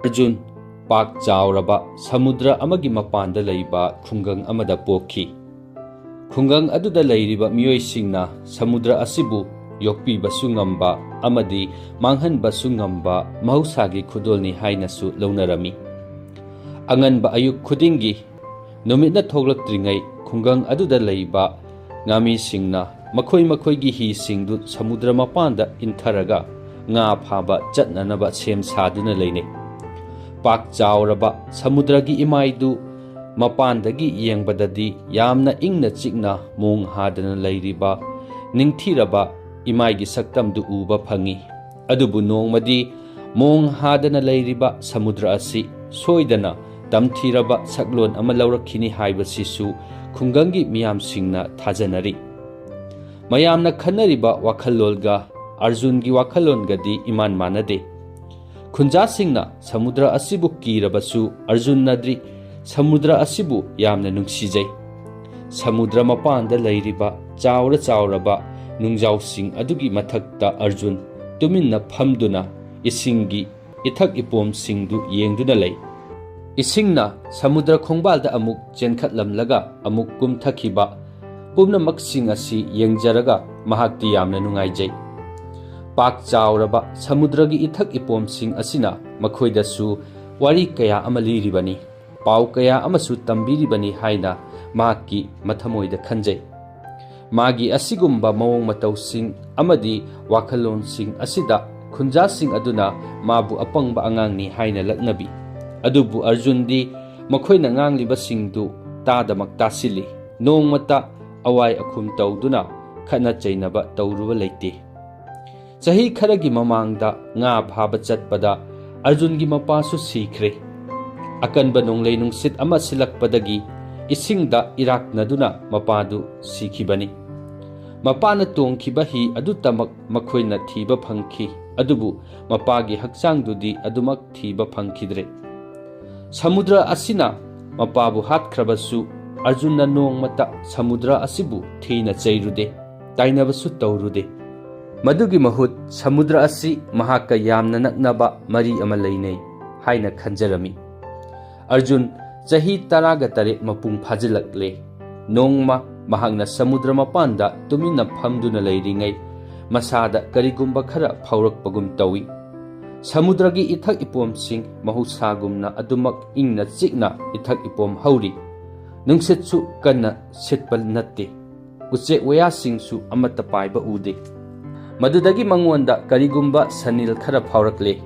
Arjun pak chauraba samudra amagi mapanda leiba khungang amada pokhi. Khungang aduda leiriba miyoisingna samudra asibu yokpibasu ngamba amadi manghanbasu ngamba mahusagi khudolni hainasu launarami. Anganba ayuk khudingi numitna thoglakdringai khungang aduda leiba ngami singna makhoi gi hi singdu samudra mapanda intharaga nga phaba chatnanaba sem saduna leine. Pak chauraba samudra gi imaidu mapandagi yengbadadi yamna ingna chikna mung hadana leiriba ningthiraba imai gi saktamdu uba phangi. Adubu nongmadi mung hadana leiriba samudra asi soidana tamthiraba saklon ama laurakhini haibasisu khungangi miyam singna thajanari. Mayamna khanariba wakhalolga Arjungi wakhalongadi iman manade. Khunja singna samudra asibu kirabasu Arjun nadri samudra asibu yamna nungsijai. Samudra mapanda leiriba chauraba nungjau sing adugi mathakta Arjun tuminna phamduna isingi ithak ipom singdu yengduna lei. Isingna samudra khongbalda amuk chenkhatlamlaga amuk kumthakiba pumnamak sing asi yengjaraga mahakti yamna nungaijai. Pak chauraba samudragi ithak ipom sing asina makhoidasu wari kaya ama liribani pau kaya amasu tambiribani haina mahakki mathamoida khanjai. Magi asigumba mawong matau sing amadi wakhalon sing asida khunja sing aduna mabu apangba angangni haina laknabi. Adubu Arjundi makhoina ngangliba singdu tadamak tasili nongmata awai akhum tawduna khana chainaba tawruba leite. Sahi kharagi mamangda nga phaba chatpada Arjungi mapasu sikhre. Akanba nonglei nungsit ama silakpadagi isingda iraknaduna mapadu sikhibani. Mapana tongkhiba hi adutamak makhoina thiba phangkhi adubu mapagi hakchangdudi adumak thiba phangkhidre. Samudra asina mapabu hatkhrabasu Arjunna nongmata samudra asibu thina chairude tainabasu tawrude. Madugi mahut samudra asi mahaka yamna naknaba mari ama leinei haina khanjarami. Arjun chahi 13 mapung phajilakle nongma mahakna samudra mapanda tumina phamduna leiringai masada karigumba khara phaurakpagum tawi. Samudragi ithak ipom sing mahusagumna adumak ingna chikna ithak ipom hauri. Nungsitsu kanna sitpal natte. Uche waya singsu amata paiba ude. Madudagi mangwanda karigumba sanil khara phaurakle.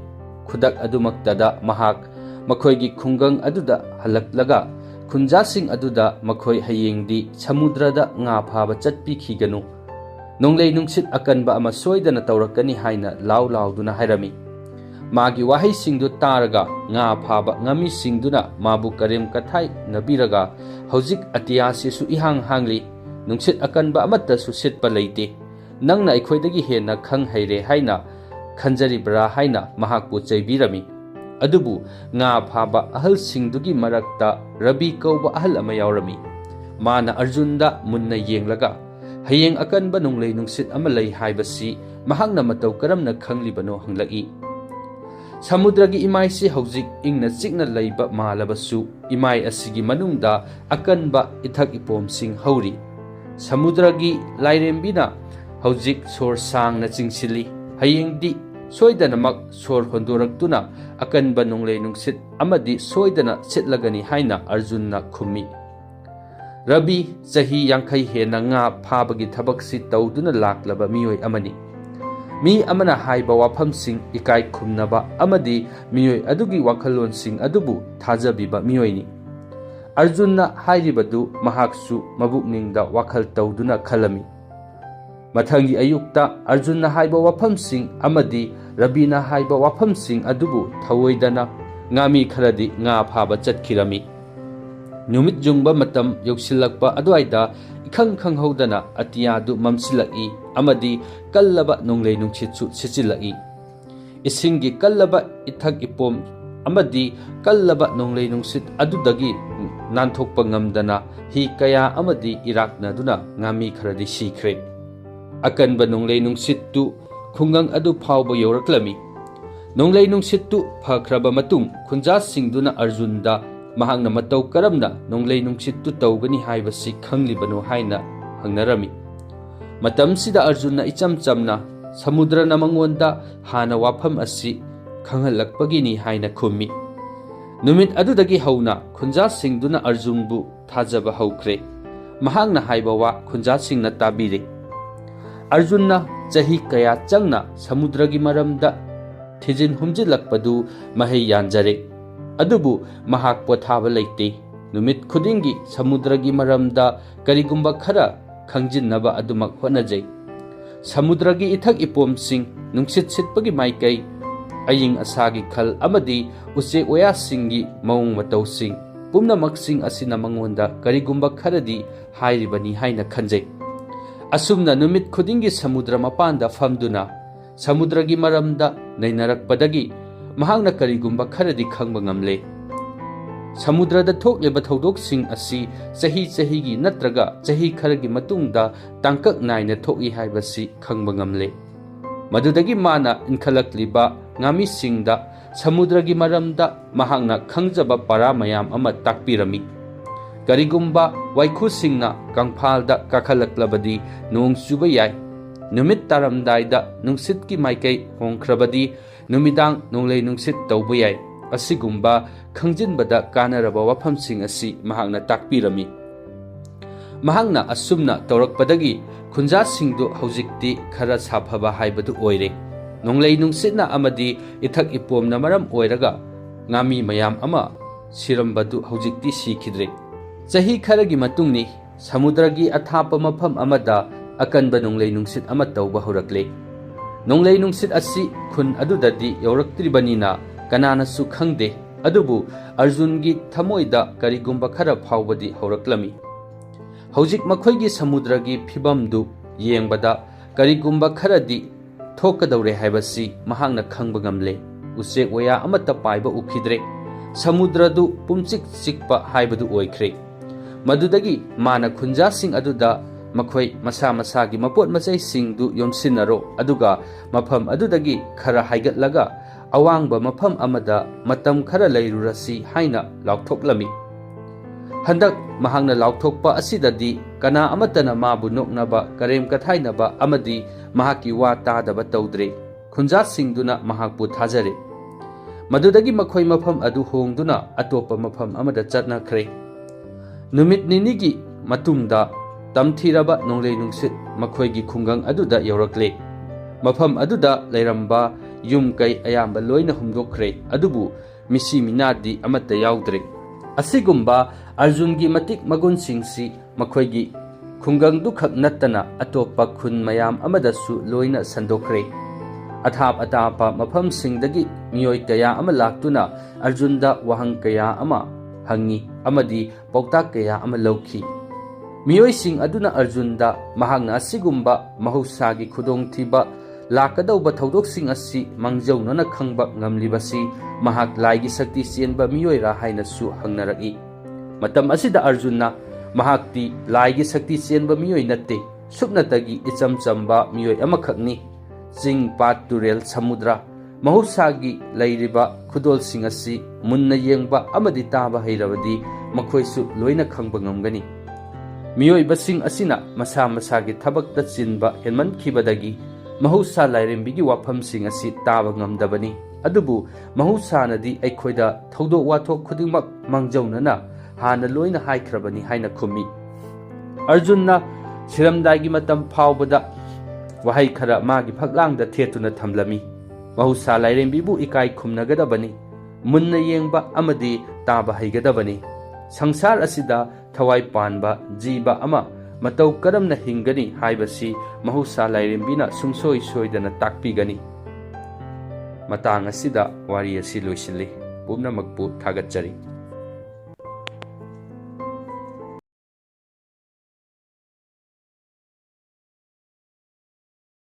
Khudak adumaktada mahak makhoigi khungang aduda halaklaga khunja sing aduda makhoi hayengdi samudrada nga phaba chatpikhiganu. Nonglei nungsit akanba ama soidana tawrakani haina lauduna hairami. Magi wahai singdu taraga nga phaba ngami singduna mabu karem kathai nabiraga hojik atiyasi su ihang hangli nungsit akanba amatta su sitpa leite nangna aikhoidagi hena khang haire haina khanjaribra haina mahakpu chaibirami. Adubu nga phaba ahal singdugi marakta Rabi kauba ahal ama yaurami. Mana Arjunda munna yenglaga hayeng akanba nonglei nungsit ama lei haibasi mahakna matau karamna khanglibano hanglai. Samudragi imai si hojik ingna chikna leiba malabasu imai asigi manungda akanba ithak ipom sing hauri. Samudragi lairembina hojik sor sangna chingsili hayengdi soidanamak sor honduraktuna akanba nonglei nungsit amadi soidana sitlagani haina Arjunna khumi. Rabi chahi 50 hena nga phabagi thabaksi tawduna laklaba miyoi amani. Mi amana haiba wafam sing ikai khumnaba amadi miyoi adugi wakhalon sing adubu thajabiba miyoini. Arjunna hairibadu mahaksu mabukningda wakhal tawduna khalami. Mathangi ayukta Arjunna haiba wafam sing amadi Rabina haiba wafam sing adubu thawoidana ngami kharadi nga phaba chatkirami. Numit jungba matam yoksilakpa aduaida ikhang khanghodana atiyadu mamsilai amadi kallaba nonglei nungchitsu sichilai. Isingi kallaba ithak ipom amadi kallaba nonglei nungsit adudagi nanthokpa ngamdana hi kaya amadi iraknaduna ngami kharadi sikhre. Akanba nonglei nungsittu khungang adu phawba yoraklami. ꯅꯣꯡꯂꯩ ꯅꯨꯡꯁꯤꯠꯇꯨ ꯐꯈ꯭ꯔꯕ ꯃꯇꯨꯡ ꯈꯨꯟꯖꯥꯁꯤꯡꯗꯨꯅ ꯑꯔꯖꯨꯟꯗ ꯃꯍꯥꯛꯅ ꯃꯇꯧ ꯀꯔꯝꯅ ꯅꯣꯡꯂꯩ ꯅꯨꯡꯁꯤꯠꯇꯨ ꯇꯧꯒꯅꯤ ꯍꯥꯏꯕꯁꯤ ꯈꯪꯂꯤꯕꯅꯣ ꯍꯥꯏꯅ ꯍꯪꯅꯔꯝꯃꯤ꯫ ꯃꯇꯝꯁꯤꯗ ꯑꯔꯖꯨꯟꯅ ꯏꯆꯝ ꯆꯝꯅ ꯁꯃꯨꯗ꯭ꯔꯅ ꯃꯉꯣꯟꯗ ꯍꯥꯟꯅ ꯋꯥꯐꯝ ꯑꯁꯤ ꯈꯪꯍꯜꯂꯛꯄꯒꯤꯅꯤ ꯍꯥꯏꯅ ꯈꯨꯝꯃꯤ꯫ ꯅꯨꯃꯤꯠ ꯑꯗꯨꯗꯒꯤ ꯍꯧꯅ ꯈꯨꯟꯖꯥꯁꯤꯡꯗꯨꯅ ꯑꯔꯖꯨꯟꯕꯨ ꯊꯥꯖꯕ ꯍꯧꯈ꯭ꯔꯦ꯫ ꯃꯍꯥꯛꯅ ꯍꯥꯏꯕ ꯋꯥ ꯈꯨꯟꯖꯥꯁꯤꯡꯅ ꯇꯥꯕꯤꯔꯦ꯫ ꯑꯔꯖꯨꯟꯅ ꯆꯍꯤ ꯀꯌꯥ ꯆꯪꯅ ꯁꯃꯨꯗ꯭ꯔꯒꯤ ꯃꯔꯝꯗ ꯊꯤꯖꯤꯟ ꯍꯨꯝꯖꯤꯜꯂꯛꯄꯗꯨ ꯃꯍꯩ ꯌꯥꯟꯖꯔꯦ꯫ ꯑꯗꯨꯕꯨ ꯃꯍꯥꯛ ꯄꯣꯊꯥꯕ ꯂꯩꯇꯦ꯫ ꯅꯨꯃꯤꯠ ꯈꯨꯗꯤꯡꯒꯤ ꯁꯃꯨꯗ꯭ꯔꯒꯤ ꯃꯔꯝꯗ ꯀꯔꯤꯒꯨꯝꯕ ꯈꯔ ꯈꯪꯖꯤꯟꯅꯕ ꯑꯗꯨꯃꯛ ꯍꯣꯠꯅꯖꯩ꯫ ꯁꯃꯨꯗ꯭ꯔꯒꯤ ꯏꯊꯛ ꯏꯄꯣꯝꯁꯤꯡ, ꯅꯨꯡꯁꯤꯠ ꯁꯤꯠꯄꯒꯤ ꯃꯥꯏꯀꯩ, ꯑꯏꯪ ꯑꯁꯥꯒꯤ ꯈꯜ ꯑꯃꯗꯤ ꯎꯆꯦꯛ ꯋꯥꯌꯥꯁꯤꯡꯒꯤ ꯃꯑꯣꯡ ꯃꯇꯧꯁꯤꯡ ꯄꯨꯝꯅꯃꯛꯁꯤꯡ ꯑꯁꯤꯅ ꯃꯉꯣꯟꯗ ꯀꯔꯤꯒꯨꯝꯕ ꯈꯔꯗꯤ ꯍꯥꯏꯔꯤꯕꯅꯤ ꯍꯥꯏꯅ ꯈꯟꯖꯩ꯫ ꯑꯁꯨꯝꯅ ꯅꯨꯃꯤꯠ ꯈꯨꯗꯤꯡꯒꯤ ꯁꯃꯨꯗ꯭ꯔ ꯃꯄꯥꯟꯗ ꯐꯝꯗꯨꯅ ꯁꯃꯨꯗ꯭ꯔꯒꯤ ꯃꯔꯝꯗ ꯅꯩꯅꯔꯛꯄꯗꯒꯤ ꯃꯍꯥꯛꯅ ꯀꯔꯤꯒꯨꯝꯕ ꯈꯔꯗꯤ ꯈꯪꯕ ꯉꯝꯂꯦ꯫ ꯁꯃꯨꯗ꯭ꯔꯗ ꯊꯣꯛꯂꯤꯕ ꯊꯧꯗꯣꯛꯁꯤꯡ ꯑꯁꯤ ꯆꯍꯤ ꯆꯍꯤꯒꯤ ꯅꯠꯇ꯭ꯔꯒ ꯆꯍꯤ ꯈꯔꯒꯤ ꯃꯇꯨꯡꯗ ꯇꯥꯡꯀꯛ ꯅꯥꯏꯅ ꯊꯣꯛꯏ ꯍꯥꯏꯕꯁꯤ ꯈꯪꯕ ꯉꯝꯂꯦ꯫ ꯃꯗꯨꯗꯒꯤ ꯃꯥꯅ ꯏꯟꯈꯠꯂꯛꯂꯤꯕ ꯉꯥꯃꯤꯁꯤꯡꯗ ꯁꯃꯨꯗ꯭ꯔꯒꯤ ꯃꯔꯝꯗ ꯃꯍꯥꯛꯅ ꯈꯪꯖꯕ ꯄꯔꯥ ꯃꯌꯥꯝ ꯑꯃ ꯇꯥꯛꯄꯤꯔꯝꯃꯤ꯫ ꯀꯔꯤꯒꯨꯝꯕ ꯋꯥꯏꯈꯨꯁꯤꯡꯅ ꯀꯪꯐꯥꯜꯗ ꯀꯥꯈꯠꯂꯛꯂꯕꯗꯤ ꯅꯣꯡ ꯆꯨꯕ ꯌꯥꯏ꯫ ꯅꯨꯃꯤꯠ ꯇꯥꯔꯝꯗꯥꯏꯗ ꯅꯨꯡꯁꯤꯠꯀꯤ ꯃꯥꯏꯀꯩ ꯍꯣꯡꯈ꯭ꯔꯕꯗꯤ ꯅꯨꯃꯤꯗꯥꯡ ꯅꯣꯡꯂꯩ ꯅꯨꯡꯁꯤꯠ ꯇꯧꯕ ꯌꯥꯏ꯫ ꯑꯁꯤꯒꯨꯝꯕ ꯈꯪꯖꯤꯟꯕꯗ ꯀꯥꯟꯅꯔꯕ ꯋꯥꯐꯝꯁꯤꯡ ꯑꯁꯤ ꯃꯍꯥꯛꯅ ꯇꯥꯛꯄꯤꯔꯝꯃꯤ꯫ ꯃꯍꯥꯛꯅ ꯑꯁꯨꯝꯅ ꯇꯧꯔꯛꯄꯗꯒꯤ ꯈꯨꯟꯖꯥꯁꯤꯡꯗꯨ ꯍꯧꯖꯤꯛꯇꯤ ꯈꯔ ꯁꯥꯐꯕ ꯍꯥꯏꯕꯗꯨ ꯑꯣꯏꯔꯦ꯫ ꯅꯣꯡꯂꯩ ꯅꯨꯡꯁꯤꯠꯅ ꯑꯃꯗꯤ ꯏꯊꯛ ꯏꯄꯣꯝꯅ ꯃꯔꯝ ꯑꯣꯏꯔꯒ ꯉꯥꯃꯤ ꯃꯌꯥꯝ ꯑꯃ ꯁꯤꯔꯝꯕꯗꯨ ꯍꯧꯖꯤꯛꯇꯤ ꯁꯤꯈꯤꯗ꯭ꯔꯦ꯫ ꯆꯍꯤ ꯈꯔꯒꯤ ꯃꯇꯨꯡꯅꯤ ꯁꯃꯨꯗ꯭ꯔꯒꯤ ꯑꯊꯥꯞꯄ ꯃꯐꯝ ꯑꯃꯗ ꯑꯀꯟꯕ ꯅꯣꯡꯂꯩ ꯅꯨꯡꯁꯤꯠ ꯑꯃ ꯇꯧꯕ ꯍꯧꯔꯛꯂꯦ꯫ ꯅꯣꯡꯂꯩ ꯅꯨꯡꯁꯤꯠ ꯑꯁꯤ ꯈꯨꯟ ꯑꯗꯨꯗꯗꯤ ꯌꯧꯔꯛꯇ꯭ꯔꯤꯕꯅꯤꯅ ꯀꯅꯥꯅꯁꯨ ꯈꯪꯗꯦ꯫ ꯑꯗꯨꯕꯨ ꯑꯔꯖꯨꯟꯒꯤ ꯊꯃꯣꯏꯗ ꯀꯔꯤꯒꯨꯝꯕ ꯈꯔ ꯐꯥꯎꯕꯗꯤ ꯍꯧꯔꯛꯂꯝꯃꯤ꯫ ꯍꯧꯖꯤꯛ ꯃꯈꯣꯏꯒꯤ ꯁꯃꯨꯗ꯭ꯔꯒꯤ ꯐꯤꯚꯝꯗꯨ ꯌꯦꯡꯕꯗ ꯀꯔꯤꯒꯨꯝꯕ ꯈꯔꯗꯤ ꯊꯣꯛꯀꯗꯧꯔꯦ ꯍꯥꯏꯕꯁꯤ ꯃꯍꯥꯛꯅ ꯈꯪꯕ ꯉꯝꯂꯦ꯫ ꯎꯆꯦꯛ ꯋꯥꯌꯥ ꯑꯃꯠꯇ ꯄꯥꯏꯕ ꯎꯈꯤꯗ꯭ꯔꯦ꯫ ꯁꯃꯨꯗ꯭ꯔꯗꯨ ꯄꯨꯝꯆꯤꯛ ꯆꯤꯛꯄ ꯍꯥꯏꯕꯗꯨ ꯑꯣꯏꯈ꯭ꯔꯦ꯫ ꯃꯗꯨꯗꯒꯤ ꯃꯥꯅ ꯈꯨꯟꯖꯥꯁꯤꯡ ꯑꯗꯨꯗ ꯃꯈꯣꯏ ꯃꯁꯥ ꯃꯁꯥꯒꯤ ꯃꯄꯣꯠ ꯃꯆꯩꯁꯤꯡꯗꯨ ꯌꯣꯝꯁꯤꯟꯅꯔꯣ, ꯑꯗꯨꯒ ꯃꯐꯝ ꯑꯗꯨꯗꯒꯤ ꯈꯔ ꯍꯥꯏꯒꯠꯂꯒ ꯑꯋꯥꯡꯕ ꯃꯐꯝ ꯑꯃꯗ ꯃꯇꯝ ꯈꯔ ꯂꯩꯔꯨꯔꯁꯤ ꯍꯥꯏꯅ ಲಾꯎꯊꯣꯛꯂꯝꯃꯤ꯫ ꯍꯟꯗꯛ ꯃꯍꯥꯛꯅ ꯂꯥꯎꯊꯣꯛꯄ ꯑꯁꯤꯗꯗꯤ ꯀꯅꯥ ꯑꯃꯠꯇꯅ ꯃꯥꯕꯨ ꯅꯣꯛꯅꯕ, ꯀꯔꯦꯝ ꯀꯊꯥꯏꯅꯕ ꯑꯃꯗꯤ ꯃꯍꯥꯛꯀꯤ ꯋꯥ ꯇꯥꯗꯕ ꯇꯧꯗ꯭ꯔꯦ꯫ ꯈꯨꯟꯖꯥꯁꯤꯡꯗꯨꯅ ꯃꯍꯥꯛꯄꯨ ꯊꯥꯖꯔꯦ꯫ ꯃꯗꯨꯗꯒꯤ ꯃꯈꯣꯏꯃꯐꯝ ꯑꯗꯨ ꯍꯣꯡꯗꯨꯅ ꯑꯇꯣꯞꯄ ꯃꯐꯝ ꯑꯃꯗ ꯆꯠꯅꯈ꯭ꯔꯦ꯫ ꯅꯨꯃꯤꯠ ꯅꯤꯅꯤꯒꯤ ꯃꯇꯨꯡꯗ ꯇꯝꯊꯤꯔꯕ ꯅꯣꯡꯂꯩ ꯅꯨꯡꯁꯤꯠ ꯃꯈꯣꯏꯒꯤ ꯈꯨꯡꯒꯪ ꯑꯗꯨꯗ ꯌꯧꯔꯛꯂꯦ꯫ ꯃꯐꯝ ꯑꯗꯨꯗ ꯂꯩꯔꯝꯕ ꯌꯨꯝ ꯀꯩ ꯑꯌꯥꯝꯕ ꯂꯣꯏꯅ ꯍꯨꯝꯗꯣꯛꯈ꯭ꯔꯦ꯫ ꯑꯗꯨꯕꯨ ꯃꯤꯁꯤ ꯃꯤꯅꯥꯗꯤ ꯑꯃꯠꯇ ꯌꯥꯎꯗ꯭ꯔꯦ꯫ ꯑꯁꯤꯒꯨꯝꯕ ꯑꯔꯖꯨꯟꯒꯤ ꯃꯇꯤꯛ ꯃꯒꯨꯟꯁꯤꯡꯁꯤ ꯃꯈꯣꯏꯒꯤ ꯈꯨꯡꯒꯪꯗꯨꯈꯛ ꯅꯠꯇꯅ ꯑꯇꯣꯞꯄ ꯈꯨꯟ ꯃꯌꯥꯝ ꯑꯃꯗꯁꯨ ꯂꯣꯏꯅ ꯁꯟꯗꯣꯛꯈ꯭ꯔꯦ꯫ ꯑꯊꯥꯞ ꯑꯇꯥꯞꯄ ꯃꯐꯝꯁꯤꯡꯗꯒꯤ ꯃꯤꯑꯣꯏ ꯀꯌꯥ ꯑꯃ ꯂꯥꯛꯇꯨꯅ ꯑꯔꯖꯨꯟꯗ ꯋꯥꯍꯪ ꯀꯌꯥ ꯑꯃ ꯍꯪꯉꯤ ꯑꯃꯗꯤ ꯄꯥꯎꯇꯥꯛ ꯀꯌꯥ ꯑꯃ ꯂꯧꯈꯤ꯫ ꯃꯤꯑꯣꯏꯁꯤꯡ ꯑꯗꯨꯅ ꯑꯔꯖꯨꯟꯗ ꯃꯍꯥꯛꯅ ꯑꯁꯤꯒꯨꯝꯕ ꯃꯍꯧꯁꯥꯒꯤ ꯈꯨꯗꯣꯡꯊꯤꯕ ꯂꯥꯛꯀꯗꯧꯕ ꯊꯧꯗꯣꯛꯁꯤꯡ ꯑꯁꯤ ꯃꯥꯡꯖꯧꯅꯅ ꯈꯪꯕ ꯉꯝꯂꯤꯕꯁꯤ ꯃꯍꯥꯛ ꯂꯥꯏꯒꯤ ꯁꯛꯇꯤ ꯆꯦꯟꯕ ꯃꯤꯑꯣꯏꯔꯥ ꯍꯥꯏꯅꯁꯨ ꯍꯪꯅꯔꯛꯏ꯫ ꯃꯇꯝ ꯑꯁꯤꯗ ꯑꯔꯖꯨꯟꯅ ꯃꯍꯥꯛꯇꯤ ꯂꯥꯏꯒꯤ ꯁꯛꯇꯤ ꯆꯦꯟꯕ ꯃꯤꯑꯣꯏ ꯅꯠꯇꯦ, ꯁꯨꯞꯅꯇꯒꯤ ꯏꯆꯝ ꯆꯝꯕ ꯃꯤꯑꯣꯏ ꯑꯃꯈꯛꯅꯤ꯫ ꯆꯤꯡ, ꯄꯥꯠ, ꯇꯨꯔꯦꯜ, ꯁꯃꯨꯗ꯭ꯔ, ꯃꯍꯧꯁꯥꯒꯤ ꯂꯩꯔꯤꯕ ꯈꯨꯗꯣꯜꯁꯤꯡ ꯑꯁꯤ ꯃꯨꯟꯅ ꯌꯦꯡꯕ ꯑꯃꯗꯤ ꯇꯥꯕ ꯍꯩꯔꯕꯗꯤ ꯃꯈꯣꯏꯁꯨ ꯂꯣꯏꯅ ꯈꯪꯕ ꯉꯝꯒꯅꯤ꯫ ꯃꯤꯑꯣꯏꯕꯁꯤꯡ ꯑꯁꯤꯅ ꯃꯁꯥ ꯃꯁꯥꯒꯤ ꯊꯕꯛꯇ ꯆꯤꯟꯕ ꯍꯦꯟꯃꯟꯈꯤꯕꯗꯒꯤ ꯃꯍꯧꯁꯥ ꯂꯥꯏꯔꯦꯝꯕꯤꯒꯤ ꯋꯥꯐꯝꯁꯤꯡ ꯑꯁꯤ ꯇꯥꯕ ꯉꯝꯗꯕꯅꯤ꯫ ꯑꯗꯨꯕꯨ ꯃꯍꯧꯁꯥꯅꯗꯤ ꯑꯩꯈꯣꯏꯗ ꯊꯧꯗꯣꯛ ꯋꯥꯊꯣꯛ ꯈꯨꯗꯤꯡꯃꯛ ꯃꯥꯡꯖꯧꯅꯅ ꯍꯥꯟꯅ ꯂꯣꯏꯅ ꯍꯥꯏꯈ꯭ꯔꯕꯅꯤ ꯍꯥꯏꯅ ꯈꯨꯝꯃꯤ꯫ ꯑꯔꯖꯨꯟꯅ ꯁꯤꯔꯝꯗꯥꯏꯒꯤ ꯃꯇꯝ ꯐꯥꯎꯕꯗ ꯋꯥꯍꯩ ꯈꯔ ꯃꯥꯒꯤ ꯐꯛꯂꯥꯡꯗ ꯊꯦꯠꯇꯨꯅ ꯊꯝꯂꯝꯃꯤ꯫ ꯃꯍꯧꯁꯥ ꯂꯥꯏꯔꯦꯝꯕꯤꯕꯨ ꯏꯀꯥꯏ ꯈꯨꯝꯅꯒꯗꯕꯅꯤ, ꯃꯨꯟꯅ ꯌꯦꯡꯕ ꯑꯃꯗꯤ ꯇꯥꯕ ꯍꯩꯒꯗꯕꯅꯤ꯫ ꯁꯪꯁꯥꯔ ꯑꯁꯤꯗ ꯊꯋꯥꯏ ꯄꯥꯟꯕ ꯖꯤꯕ ꯑꯃ ꯃꯇꯧ ꯀꯔꯝꯅ ꯍꯤꯡꯒꯅꯤ ꯍꯥꯏꯕꯁꯤ ꯃꯍꯧꯁꯥ ꯂꯥꯏꯔꯦꯝꯕꯤꯅ ꯁꯨꯡꯁꯣꯏ ꯁꯣꯏꯗꯅ ꯇꯥꯛꯄꯤꯒꯅꯤ꯫ ꯃꯇꯥꯡ ꯑꯁꯤꯗ ꯋꯥꯔꯤ ꯑꯁꯤ ꯂꯣꯏꯁꯤꯜꯂꯤ꯫ ꯄꯨꯝꯅꯃꯛꯄꯨ ꯊꯥꯒꯠꯆꯔꯤ꯫